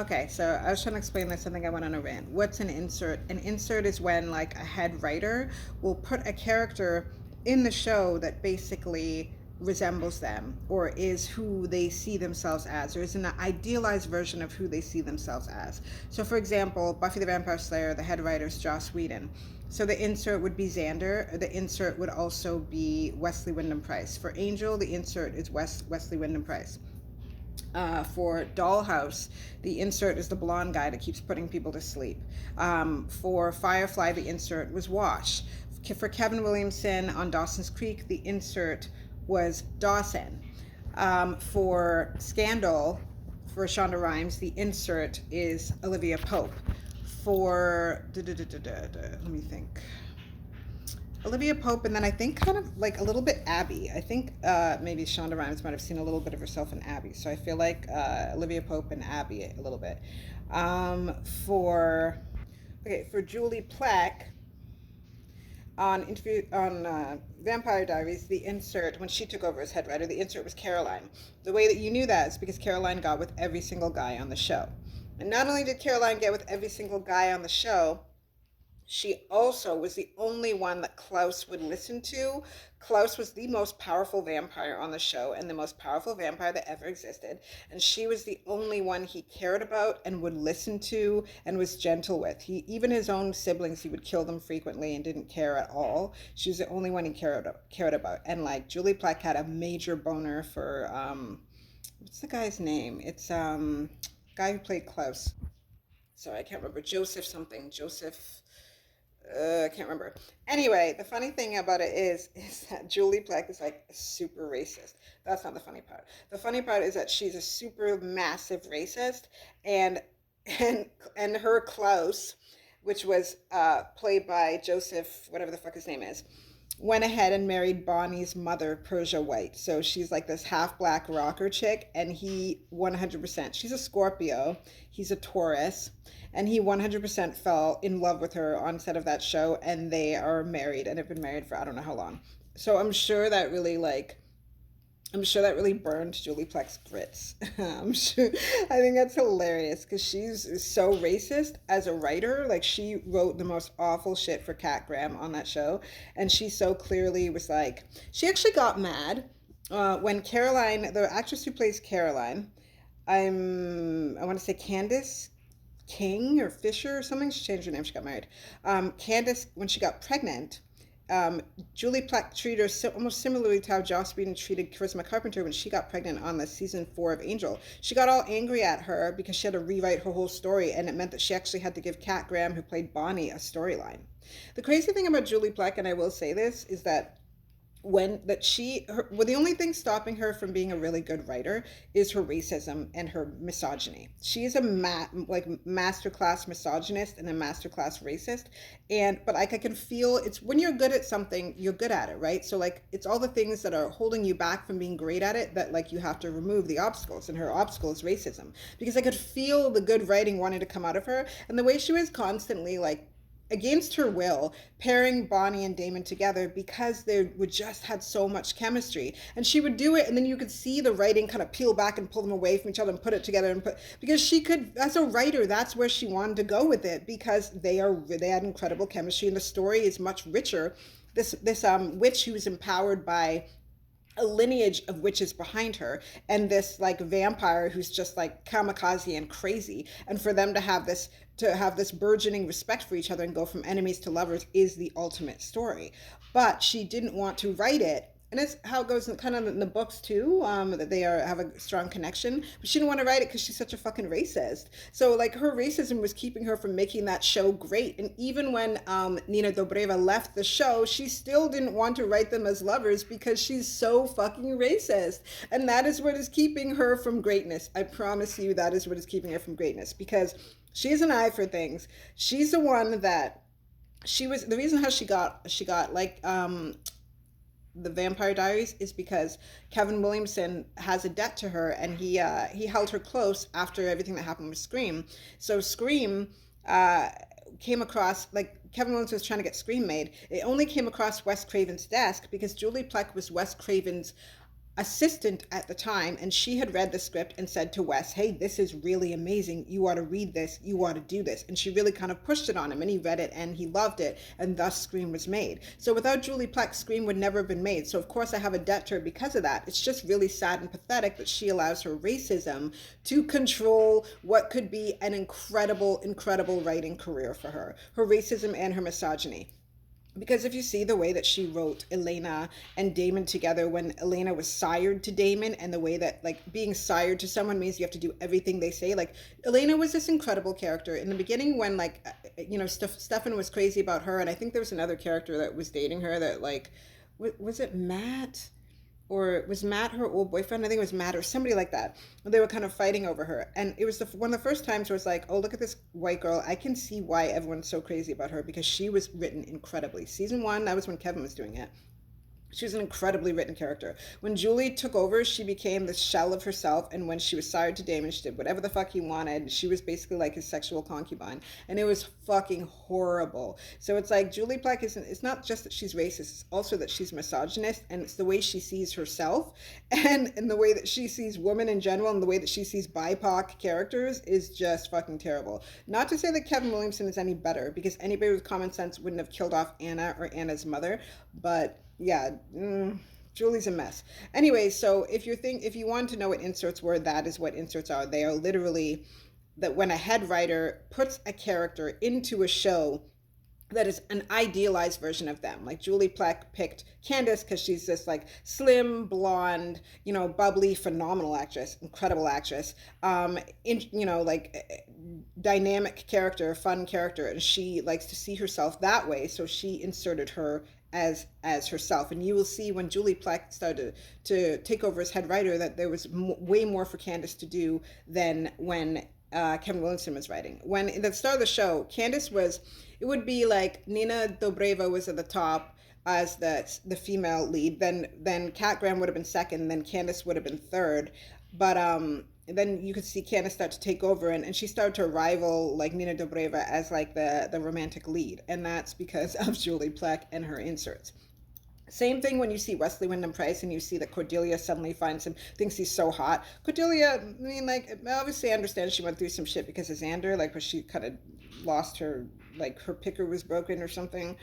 Okay, so I was trying to explain this. I think I went on a rant. What's an insert? An insert is when like a head writer will put a character in the show that basically resembles them or is who they see themselves as, or is an idealized version of who they see themselves as. So, for example, Buffy the Vampire Slayer, the head writer is Joss Whedon. So the insert would be Xander. The insert would also be Wesley Wyndham Price. For Angel, the insert is Wesley Wyndham Price. For Dollhouse, the insert is the blonde guy that keeps putting people to sleep. For Firefly, the insert was Wash. For Kevin Williamson on Dawson's Creek, the insert was Dawson. For Scandal, for Shonda Rhimes, the insert is Olivia Pope. For let me think. Olivia Pope, and then I think kind of like a little bit Abby. I think maybe Shonda Rhimes might have seen a little bit of herself in Abby. So I feel like Olivia Pope and Abby a little bit. For okay, for Julie Plec on interview on Vampire Diaries, the insert when she took over as head writer, the insert was Caroline. The way that you knew that is because Caroline got with every single guy on the show, and not only did Caroline get with every single guy on the show, she also was the only one that Klaus would listen to. Klaus was the most powerful vampire on the show and the most powerful vampire that ever existed. And she was the only one he cared about and would listen to and was gentle with. Even his own siblings, he would kill them frequently and didn't care at all. She was the only one he cared about. And like Julie Plec had a major boner for what's the guy's name? It's guy who played Klaus. Sorry, I can't remember. Joseph something. Joseph. I can't remember. Anyway, the funny thing about it is that Julie Plec is like super racist. That's not the funny part. The funny part is that she's a super massive racist, and and her Klaus, which was played by Joseph, whatever the fuck his name is, went ahead and married Bonnie's mother, Persia White. So she's like this half black rocker chick, and he 100%. She's a Scorpio, he's a Taurus, and he 100% fell in love with her on set of that show, and they are married and have been married for I don't know how long. So I'm sure that really burned Julie Plex's grits. I'm sure. I think that's hilarious because she's so racist as a writer. Like she wrote the most awful shit for Cat Graham on that show, and she so clearly was like, she actually got mad when Caroline, the actress who plays Caroline, I want to say Candace King or Fisher or something. She changed her name. She got married. Candace, when she got pregnant, Julie Plec treated her almost similarly to how Joss Whedon treated Charisma Carpenter when she got pregnant on the season 4 of Angel. She got all angry at her because she had to rewrite her whole story, and it meant that she actually had to give Kat Graham, who played Bonnie, a storyline. The crazy thing about Julie Plec, and I will say this, is that well, the only thing stopping her from being a really good writer is her racism and her misogyny. She is a masterclass misogynist and a masterclass racist, and but like I can feel it's when you're good at something, you're good at it, right? So like it's all the things that are holding you back from being great at it that like you have to remove the obstacles, and her obstacle is racism, because I could feel the good writing wanting to come out of her, and the way she was constantly like against her will, pairing Bonnie and Damon together because they would just had so much chemistry. And she would do it, and then you could see the writing kind of peel back and pull them away from each other and put it together and put because she could, as a writer, that's where she wanted to go with it because they had incredible chemistry, and the story is much richer. This witch who was empowered by a lineage of witches behind her, and this like vampire who's just like kamikaze and crazy, and for them to have this burgeoning respect for each other and go from enemies to lovers is the ultimate story. But she didn't want to write it, and it's how it goes kind of in the books too, that they have a strong connection, but she didn't want to write it because she's such a fucking racist. So like her racism was keeping her from making that show great, and even when Nina Dobreva left the show, she still didn't want to write them as lovers because she's so fucking racist, and that is what is keeping her from greatness. I promise you, that is what is keeping her from greatness, because she has an eye for things. She's the one that she was the reason how she got like the Vampire Diaries is because Kevin Williamson has a debt to her, and he held her close after everything that happened with Scream. So Scream came across, like Kevin Williamson was trying to get Scream made. It only came across Wes Craven's desk because Julie Plec was Wes Craven's assistant at the time, and she had read the script and said to Wes, hey, this is really amazing, you ought to read this, you ought to do this. And she really kind of pushed it on him, and he read it and he loved it, and thus Scream was made. So without Julie Plec, Scream would never have been made. So of course I have a debt to her because of that. It's just really sad and pathetic that she allows her racism to control what could be an incredible writing career for her, her racism and her misogyny. Because if you see the way that she wrote Elena and Damon together, when Elena was sired to Damon, and the way that, like, being sired to someone means you have to do everything they say. Like, Elena was this incredible character in the beginning when, like, Stefan was crazy about her, and I think there was another character that was dating her that, like, was it Matt? Or was Matt her old boyfriend? I think it was Matt or somebody like that. They were kind of fighting over her, and it was one of the first times where it's like, oh, look at this white girl. I can see why everyone's so crazy about her, because she was written incredibly. Season 1, that was when Kevin was doing it. She was an incredibly written character. When Julie took over, she became this shell of herself. And when she was sired to Damon, she did whatever the fuck he wanted. She was basically like his sexual concubine. And it was fucking horrible. So it's like Julie Plec isn't, it's not just that she's racist, it's also that she's misogynist. And it's the way she sees herself, and the way that she sees women in general, and the way that she sees BIPOC characters is just fucking terrible. Not to say that Kevin Williamson is any better, because anybody with common sense wouldn't have killed off Anna or Anna's mother. But yeah, Julie's a mess. Anyway, so if you want to know what inserts were, that is what inserts are. They are literally that when a head writer puts a character into a show that is an idealized version of them. Like Julie Plec picked Candace because she's this like slim, blonde, bubbly, phenomenal actress, incredible actress, dynamic character, fun character, and she likes to see herself that way. So she inserted her as herself. And you will see when Julie Plec started to take over as head writer that there was way more for Candace to do than when Kevin Williamson was writing. When at the start of the show, Candace was, it would be like Nina Dobreva was at the top as the female lead. Then Kat Graham would have been second. Then Candace would have been third. But then you could see Candace start to take over, and she started to rival like Nina Dobreva as like the romantic lead, and that's because of Julie Plec and her inserts. Same thing when you see Wesley Wyndham-Pryce and you see that Cordelia suddenly finds him, thinks he's so hot. Cordelia, I mean, like, obviously I understand she went through some shit because of Xander, like, where she kind of lost her, like, her picker was broken or something.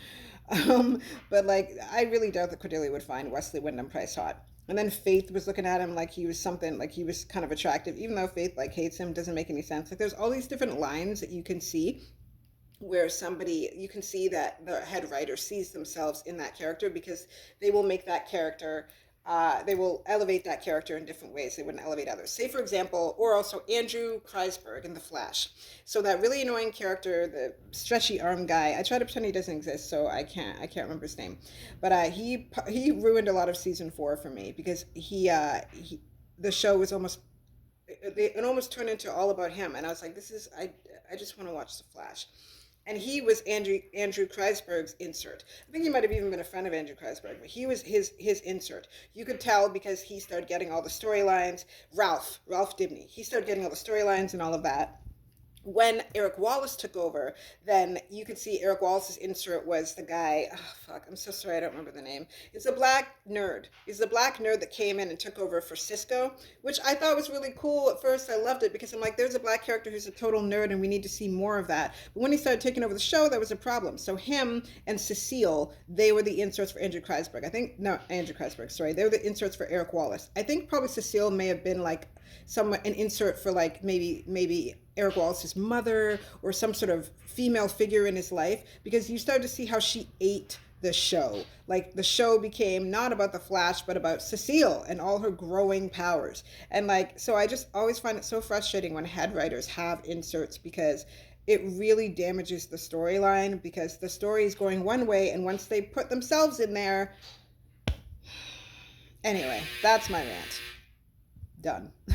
But, like, I really doubt that Cordelia would find Wesley Wyndham-Pryce hot. And then Faith was looking at him like he was something, like he was kind of attractive, even though Faith, like, hates him, doesn't make any sense. Like, there's all these different lines that you can see where you can see that the head writer sees themselves in that character, because they will make that character, they will elevate that character in different ways they wouldn't elevate others. Say, for example, or also Andrew Kreisberg in The Flash. So that really annoying character, the stretchy arm guy, I try to pretend he doesn't exist, so I can't remember his name. But he ruined a lot of season 4 for me, because the show was it almost turned into all about him, and I was like, I just want to watch The Flash. And he was Andrew Kreisberg's insert. I think he might have even been a friend of Andrew Kreisberg, but he was his insert. You could tell because he started getting all the storylines. Ralph Dibny, he started getting all the storylines and all of that. When Eric Wallace took over, then you could see Eric Wallace's insert was the guy, oh fuck, I'm so sorry, I don't remember the name. It's a black nerd. He's the black nerd that came in and took over for Cisco, which I thought was really cool. At first I loved it because I'm like, there's a black character who's a total nerd and we need to see more of that. But when he started taking over the show, that was a problem. So him and Cecile, they were the inserts for Andrew Kreisberg. Andrew Kreisberg, sorry. They were the inserts for Eric Wallace. I think probably Cecile may have been like an insert for like maybe Eric Wallace's mother or some sort of female figure in his life, because you started to see how she ate the show. Like the show became not about the Flash, but about Cecile and all her growing powers. And like, so I just always find it so frustrating when head writers have inserts, because it really damages the storyline, because the story is going one way, and once they put themselves in there. Anyway, that's my rant. Done.